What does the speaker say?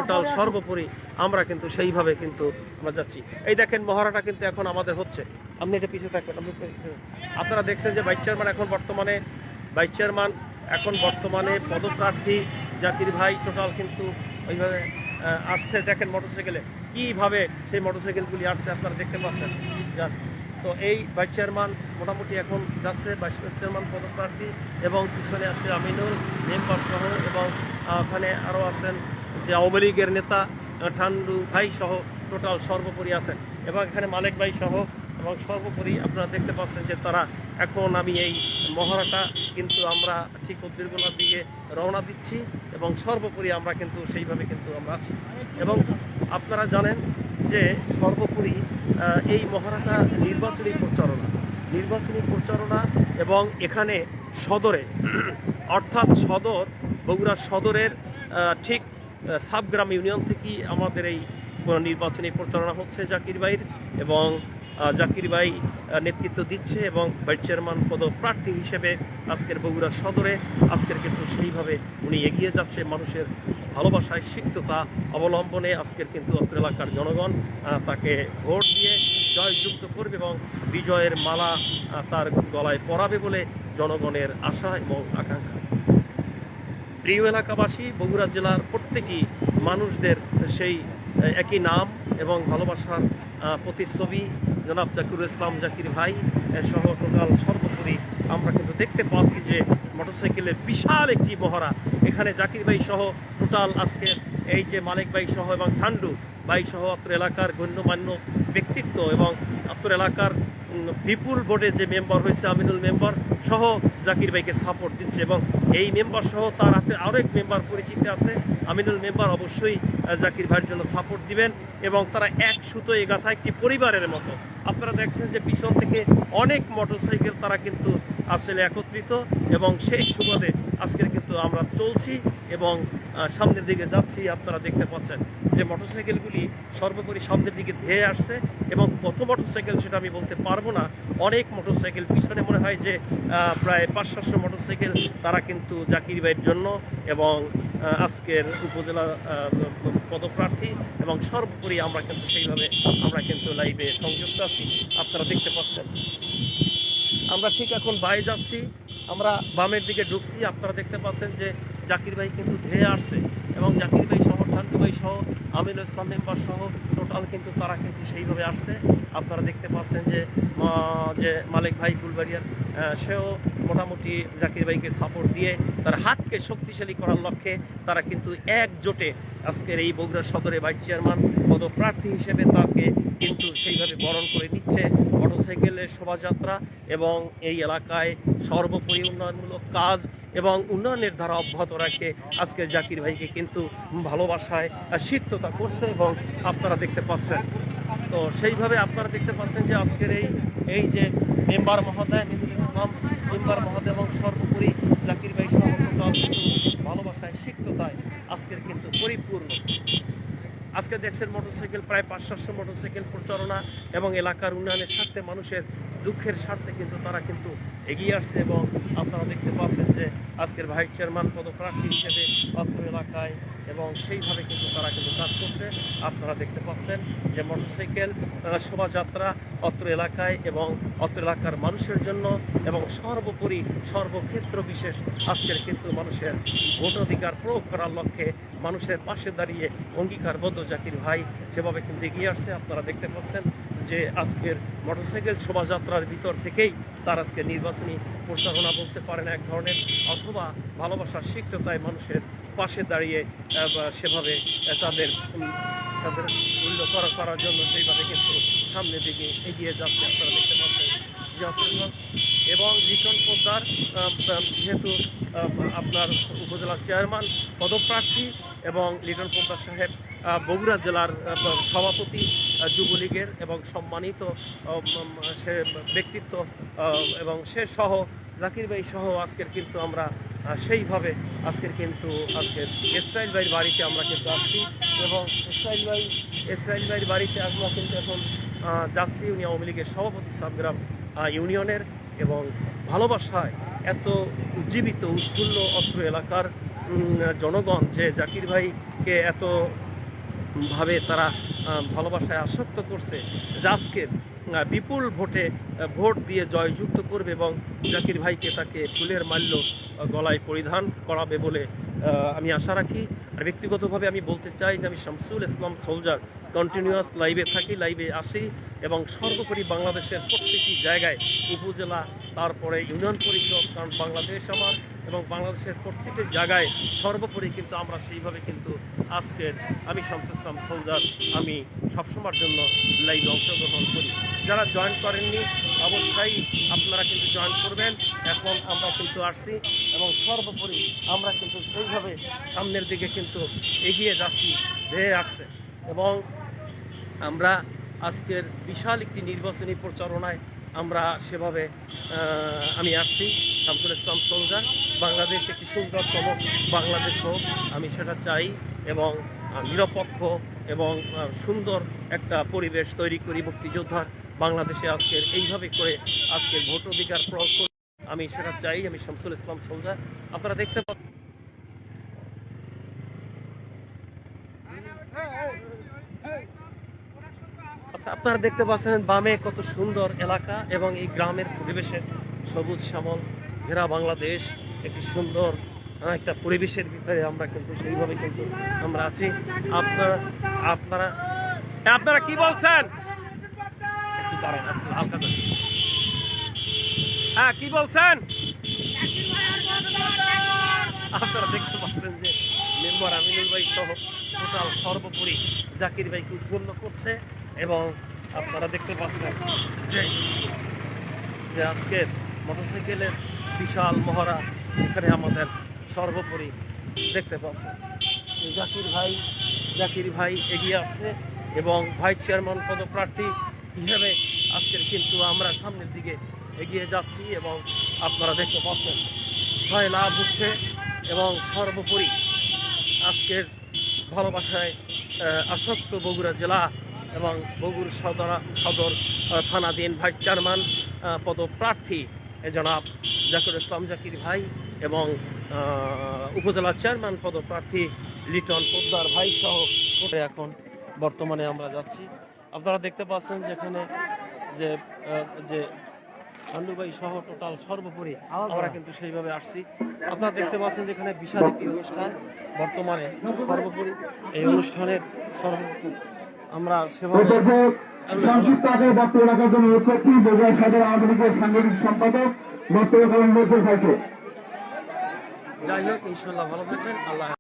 Total সর্বোপরি আমরা কিন্তু সেইভাবে কিন্তু আমরা যাচ্ছি। এই দেখেন মহড়াটা কিন্তু এখন আমাদের হচ্ছে। আপনি এটা পিছিয়ে থাকবেন। আপনারা দেখছেন যে ভাইস চেয়ারম্যান এখন বর্তমানে পদপ্রার্থী জাকির ভাই টোটাল কিন্তু ওইভাবে আসছে। দেখেন মোটরসাইকেলে কীভাবে সেই মোটরসাইকেলগুলি আসছে আপনারা দেখতে পাচ্ছেন। যান, তো এই ভাইস চেয়ারম্যান মোটামুটি এখন যাচ্ছে, ভাইস চেয়ারম্যান পদপ্রার্থী, এবং পিছনে আছে আমিনুল মেম্বার সহ, এবং ওখানে আরও আছেন যে আওয়ামী লীগের নেতা ঠান্ডু ভাই সহ টোটাল সর্বোপরি আছেন, এবং এখানে মালিক ভাই সহ, এবং সর্বোপরি আপনারা দেখতে পাচ্ছেন যে তারা এখন আমি এই মহড়াটা কিন্তু আমরা ঠিক উদ্দীর্ঘনার দিকে রওনা দিচ্ছি, এবং সর্বোপরি আমরা কিন্তু সেইভাবে কিন্তু আমরা আছি। এবং আপনারা জানেন যে সর্বোপরি এই মহড়াটা নির্বাচনী প্রচারণা, এবং এখানে সদরে অর্থাৎ বগুড়া সদরের ঠিক সাবগ্রাম ইউনিয়ন থেকেই আমাদের এই নির্বাচনী প্রচারণা হচ্ছে জাকির ভাইয়ের, এবং জাকির ভাই নেতৃত্ব দিচ্ছে, এবং ভাইস চেয়ারম্যান পদপ্রার্থী হিসেবে আজকের বগুড়া সদরে আজকের কিন্তু সেইভাবে উনি এগিয়ে যাচ্ছে মানুষের ভালোবাসায় সিক্ততা অবলম্বনে। আজকের কিন্তু অত্র এলাকার জনগণ তাকে ভোট দিয়ে জয়যুক্ত করবে, এবং বিজয়ের মালা তার গলায় পরাবে বলে জনগণের আশা এবং আকাঙ্ক্ষা। প্রিয় এলাকাবাসী, বগুড়া জেলার প্রত্যেকই মানুষদের সেই একই নাম এবং ভালোবাসার প্রতিচ্ছবি জনাব জাকিরুল ইসলাম জাকির ভাই সহ টোটাল সর্বোপরি আমরা কিন্তু দেখতে পাচ্ছি যে মোটরসাইকেলের বিশাল একটি মহড়া এখানে জাকির ভাই সহ টোটাল আজকে এই যে মালিক ভাই সহ এবং ঠান্ডু ভাই সহ অত্র এলাকার গণ্যমান্য ব্যক্তিত্ব, এবং অত্র এলাকার বিপুল ভোটে যে মেম্বার হয়েছে আমিনুল মেম্বার সহ জাকির ভাইকে সাপোর্ট দিচ্ছে, এবং এই মেম্বার সহ তার হাতে আরও এক মেম্বার পরিচিত আছে। আমিনুল মেম্বার অবশ্যই জাকির ভাইয়ের জন্য সাপোর্ট দিবেন, এবং তারা এক সুতো এগাথা একটি পরিবারের মতো। আপনারা দেখছেন যে পিছন থেকে অনেক মোটরসাইকেল তারা কিন্তু আসলে একত্রিত, এবং সেই সুবাদে আজকের কিন্তু আমরা চলছি এবং সামনের দিকে যাচ্ছি। আপনারা দেখতে পাচ্ছেন যে মোটরসাইকেলগুলি সর্বোপরি সামনের দিকে ধেয়ে আসছে, এবং কত মোটরসাইকেল সেটা আমি বলতে পারবো না। অনেক মোটরসাইকেল পিছনে মনে হয় যে প্রায় 500-700 মোটরসাইকেল তারা কিন্তু জাকির ভাইয়ের জন্য এবং আজকের উপজেলা পদপ্রার্থী, এবং সর্বোপরি আমরা কিন্তু সেইভাবে আমরা কিন্তু লাইভে সংযুক্ত আছি। আপনারা দেখতে পাচ্ছেন আমরা ঠিক এখন বাইরে যাচ্ছি, আমরা বামের দিকে ঢুকছি। আপনারা দেখতে পাচ্ছেন যে জাকির ভাই কিন্তু ধেয়ে আসছে, এবং জাকির ভাই সহ ঠান্ডু ভাই সহ আমিনুল ইসলাম মেম্বার সহ টোটাল কিন্তু তারা কিন্তু সেইভাবে আসছে। আপনারা দেখতে পাচ্ছেন যে মালিক ভাই ফুলবাড়িয়ার সেও মোটামুটি জাকির ভাইকে সাপোর্ট দিয়ে তার হাতকে শক্তিশালী করার লক্ষ্যে তারা কিন্তু একজোটে আজকের এই বগুড়া সদরে ভাইস চেয়ারম্যান পদপ্রার্থী হিসেবে তাকে কিন্তু সেইভাবে বরণ করে নিচ্ছে। মোটরসাইকেলের শোভাযাত্রা এবং এই এলাকায় সর্বোপরি উন্নয়নমূলক কাজ এবং উন্নয়নের ধারা অব্যাহত রাখে আজকে জাকির ভাইকে কিন্তু ভালোবাসায় সিক্ততা করছে, এবং আপনারা দেখতে পাচ্ছেন। তো সেইভাবে আপনারা দেখতে পাচ্ছেন যে আজকের এই যে মেম্বার মহোদয় মিনুল ইসলাম মেম্বার মহোদয় এবং সর্বোপরি জাকির ভাই সহ কিন্তু ভালোবাসায় সিক্ততায় আজকের কিন্তু পরিপূর্ণ। আজকে দেখছেন মোটরসাইকেল প্রায় 500-700 মোটরসাইকেল প্রচারণা এবং এলাকার উন্নয়নের স্বার্থে মানুষের দুঃখের স্বার্থে কিন্তু তারা কিন্তু এগিয়ে আসছে, এবং আপনারা দেখতে পাচ্ছেন যে আজকের ভাইস চেয়ারম্যান পদপ্রার্থী হিসেবে অত্র এলাকায় এবং সেইভাবে কিন্তু তারা কিন্তু কাজ করছে। আপনারা দেখতে পাচ্ছেন যে মোটরসাইকেল শোভাযাত্রা অত্র এলাকায় এবং অত্র এলাকার মানুষের জন্য এবং সর্বোপরি সর্বক্ষেত্র বিশেষ আজকের কিন্তু মানুষের ভোটাধিকার প্রয়োগ করার লক্ষ্যে মানুষের পাশে দাঁড়িয়ে অঙ্গীকারবদ্ধ জাকির ভাই সেভাবে কিন্তু এগিয়ে আসছে। আপনারা দেখতে পাচ্ছেন যে আজকের মোটরসাইকেল শোভাযাত্রার ভিতর থেকেই তার আজকে নির্বাচনী প্রচারণা বলতে পারেন এক ধরনের, অথবা ভালোবাসার সিক্ততায় মানুষের পাশে দাঁড়িয়ে সেভাবে তাদের মূল্য করার জন্য সেইভাবে কিন্তু সামনের দিকে এগিয়ে যাচ্ছে। আপনারা দেখতে পাচ্ছেন এবং লিটন পোদ্দার যেহেতু আপনার উপজেলা চেয়ারম্যান পদপ্রার্থী, এবং লিটন পোদ্দার সাহেব বগুড়া জেলার সভাপতি যুবলীগের এবং সম্মানিত সে ব্যক্তিত্ব, এবং সে সহ জাকির ভাই সহ আজকের কিন্তু আমরা সেইভাবে আজকের ইসরাইল ভাইয়ের বাড়িতে আমরা কিন্তু আসছি, এবং ইসরাইল ভাইয়ের বাড়িতে আমরা কিন্তু এখন যাচ্ছি। উনি আওয়ামী লীগের সভাপতি সাবগ্রাম ইউনিয়নের, এবং ভালোবাসায় এত উজ্জীবিত উৎফুল্ল অত্র এলাকার জনগণ যে জাকির ভাইকে এত ভাবে তারা ভালোবাসায় আসক্ত করছে, যে আজকে বিপুল ভোটে ভোট দিয়ে জয়যুক্ত করবে এবং জাকির ভাইকে তাকে ফুলের মাল্য গলায় পরিধান করাবে বলে আমি আশা রাখি। আর ব্যক্তিগতভাবে আমি বলতে চাই যে আমি শামসুল ইসলাম সোলজার কন্টিনিউয়াস লাইভে থাকি, লাইভে আসি এবং সর্বোপরি বাংলাদেশের প্রত্যেকটি জায়গায় উপজেলা, তারপরে ইউনিয়ন পরিষদ, কারণ বাংলাদেশ আমার, এবং বাংলাদেশের প্রত্যেকটি জায়গায় সর্বোপরি কিন্তু আমরা সেইভাবে কিন্তু আজকের আমি শামসুল ইসলাম সোলজার আমি সবসময়ের জন্য লাইভে অংশগ্রহণ করি। যারা জয়েন করেননি অবশ্যই আপনারা কিন্তু জয়েন করবেন। এখন আমরা কিন্তু আসছি এবং সর্বোপরি আমরা কিন্তু সেইভাবে সামনের দিকে কিন্তু এগিয়ে যাচ্ছি, ধেয়ে আসছে। এবং আমরা আজকের বিশাল একটি নির্বাচনী প্রচারণায় আমরা সেভাবে আমি আসছি। শামসুল ইসলাম সোলজার বাংলাদেশ একটি সুন্দরতম বাংলাদেশ হোক, আমি সেটা চাই, এবং নিরপেক্ষ এবং সুন্দর একটা পরিবেশ তৈরি করি মুক্তিযোদ্ধার বাংলাদেশে আজকের এইভাবে করে আজকের ভোট অধিকার প্রয়োগ করি, আমি সেটা চাই। আমি শামসুল ইসলাম সোলজার। আপনারা দেখতে পাচ্ছেন আপনারা দেখতে পাচ্ছেন বামে কত সুন্দর এলাকা এবং এই গ্রামের পরিবেশের সবুজ শ্যামল ঘেরা বাংলাদেশ, একটি সুন্দর একটা পরিবেশের ভিতরে আমরা কিন্তু সেইভাবে কিন্তু আমরা আছি। আপনারা আপনারা আপনারা কি বলছেন? একটু দাঁড়ান, হালকা করে। হ্যাঁ, কি বলছেন? আপনারা দেখতে পাচ্ছেন যে মেম্বার আমিনুল ভাই সহ টোটাল সর্বোপরি জাকির ভাইকে উদ্বুদ্ধ করছে, এবং আপনারা দেখতে পাচ্ছেন যে আজকের মোটরসাইকেলের বিশাল মহড়া এখানে আমাদের সর্বোপরি দেখতে পাচ্ছেন যে জাকির ভাই এগিয়ে আসছে এবং ভাইস চেয়ারম্যান পদপ্রার্থী হিসেবে আজকের কিন্তু আমরা সামনের দিকে এগিয়ে যাচ্ছি, এবং আপনারা দেখতে পাচ্ছেন ছয় লাভ হচ্ছে। এবং সর্বোপরি আজকের ভালোবাসায় আসক্ত বগুড়া জেলা এবং বগুড়া সদর থানাধীন ভাইস চেয়ারম্যান পদপ্রার্থী জনাব জাকিরুল ইসলাম জাকির ভাই এবং উপজেলা চেয়ারম্যান পদপ্রার্থী লিটন পোদ্দার ভাই সহ এখন বর্তমানে আমরা যাচ্ছি। আপনারা দেখতে পাচ্ছেন যেখানে যে আন্ডু ভাই সহ টোটাল সর্বোপরি আমরা কিন্তু সেইভাবে আসছি। আপনারা দেখতে পাচ্ছেন যেখানে বিশাল একটি অনুষ্ঠান বর্তমানে সর্বোপরি এই অনুষ্ঠানের সর্বোপরি আমরা সেভাবে সংক্ষিপ্ত আকারে বক্তব্য রাখার জন্য অনুরোধ করছি বগুড়া সদর আওয়ামী লীগের সাংগঠনিক সম্পাদক বক্তব্য করেন নজরুল ভাইকে। যাই হোক, ইনশাল্লাহ ভালো থাকবেন। আল্লাহ